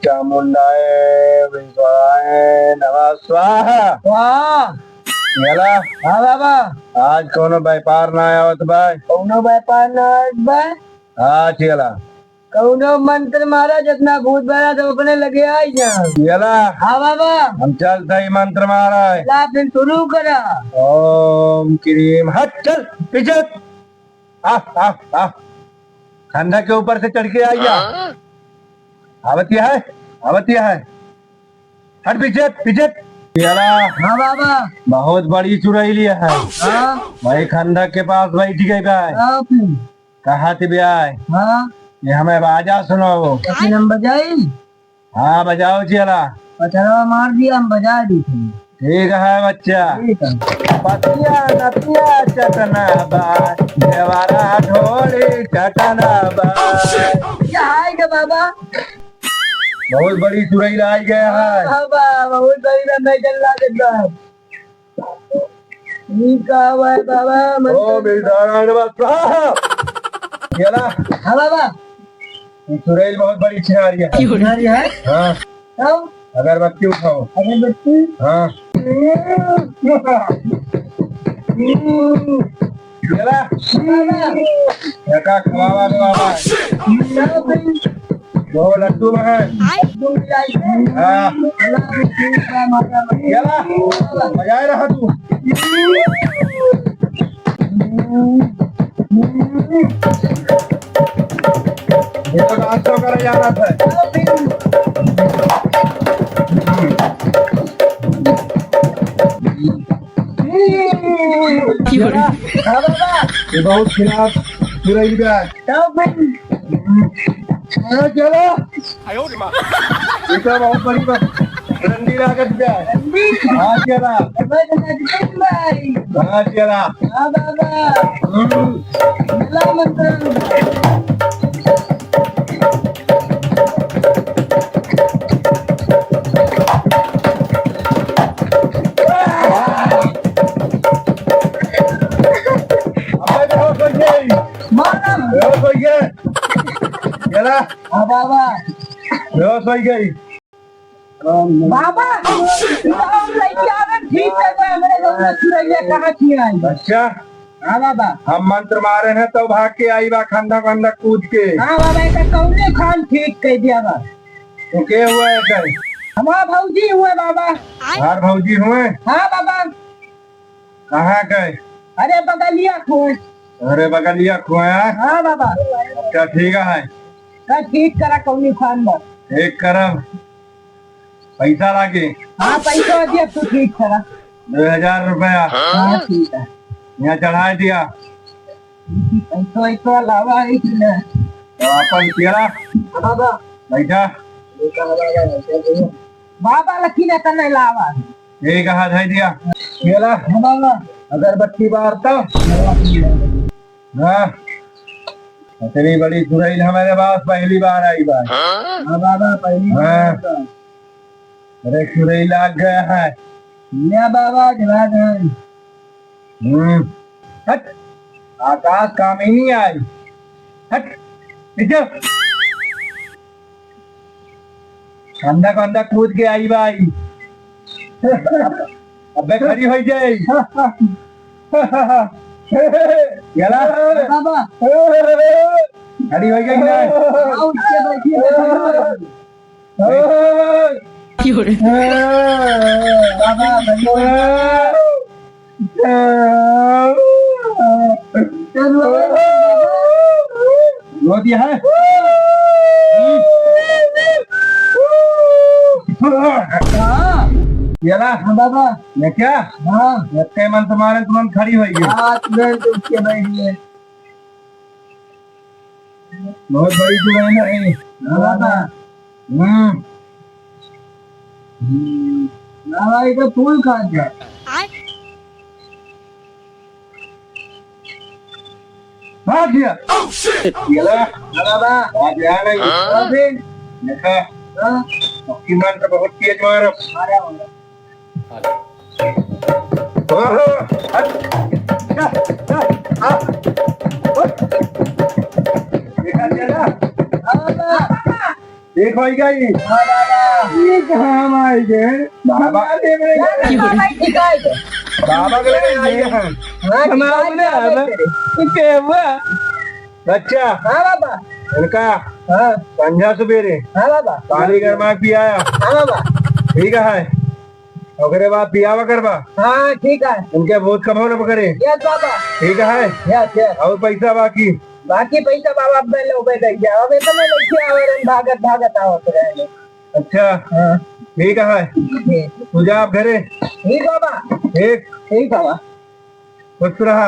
चामुंडाय विश्वाय नमः स्वाहा। वाह हाँ बाबा आज कोनो व्यापार ना आवत भाई। कोनो व्यापार ना आवत भाई। हाँ चला कौनो मंत्र मारा जितना भूत भरा तो अपने लगे आई जा। चला हाँ बाबा हम चलते ही मंत्र मारा है। फिर शुरू करा। ओम क्रीम हट चल पीछे आ खंडा के ऊपर से चढ़ के आई जा। आवतिया है हट पीछे पीछे। चला हाँ बाबा बहुत बड़ी चुड़ैली है। हाँ भाई खंडक के पास बैठ गई भाई। कहा थी ब्याह हाँ ये हमें बाजा सुनाओ। हम बजाई हाँ बजाओ चला। पथरवा मार दिया हम बजा दी थी। ठीक है बच्चा। पतिया नतिया चटना बाय देवारा ढोली चटना बाय। क्या है क्या बाबा बहुत बड़ी चुड़ैल आई गया है। बहुत बड़ी नहीं चल रहा बाबा। ओ बेटा हाँ बाबा ये चुड़ैल बहुत बड़ी छिनारी है। हाँ अगरबत्ती उठाओ। अगरबत्ती हाँ क्या खवावा बाबा दो लड्डू में है। हाँ बजाए रहा तू। ये तो डांस तो कर जाना था। ये बहुत खिलाफ चुड़ैल का चलो ये तो बहुत बड़ी रंडी लागत क्या हाँ चला हाँ चला हाँ बाबा बेहोश हो गई। बाबा अच्छा हाँ बाबा हम मंत्र मारे हैं तो भाग के आई बा खंडा खंडा कूद के। हाँ बाबा कौने खान ठीक कह दिया बा। तो क्या हुआ है कल हमारा भौजी हुए बाबा। हमारे भौजी हुए हाँ बाबा। कहाँ गए अरे बगलिया खुए। अरे बगलिया खुए हाँ बाबा। क्या ठीक है ठीक करा कौनी खान बा। ठीक करब पैसा लागे। हाँ पैसा दिया तू ठीक करा 2000 रुपया। हाँ ठीक है यहाँ चढ़ा दिया पैसा लावा है कि नहीं तो अपन तेरा बाबा बैठा बाबा लकी ने तो नहीं लावा। ठीक है दे दिया केला बाबा अगरबत्ती बारता। हाँ इतनी बड़ी चुड़ैल हमारे पास पहली बार आई बात। हाँ बाबा पहली बार। अरे चुड़ैल लाग गया है या बाबा जवाब है। हट आकाश काम ही नहीं आई। हट पीछे अंधा कंधा कूद के आई भाई। अबे खड़ी हो जाए चला बाबा खड़ी हो गई ना रो दिया है। चला हाँ बाबा मैं क्या हाँ लगते मन तुम्हारे तुरंत खड़ी होगी। उसके बैठिए बहुत बड़ी चुड़ैल है। हाँ बाबा भाई का फूल खा गया। भाग गया चला बाबा आ गया नहीं देखा ईमान तो बहुत तेज मारो। एक होई गई हाँ बाबा ये कहाँ आई गए बाबा बाबा ठीक है बाबा के लिए आई है हाँ हमारा ने आना क्या हुआ बच्चा हाँ बाबा इनका हाँ संझा सवेरे हाँ बाबा पानी गरमा पियाया हाँ बाबा ठीक है ओकरे बाद पियावा करवा हाँ ठीक है इनके बहुत कमाओ न करे यस बाबा ठीक है यस यस और पैसा बाकी बाकी पैसा बाबा अब लो पे दे जाओ अब इतना लेके आवरन भागत भागत आवत रहे अच्छा हाँ ठीक है ठीक तू जा आप घरे ठीक बाबा एक ठीक बाबा खुश रहा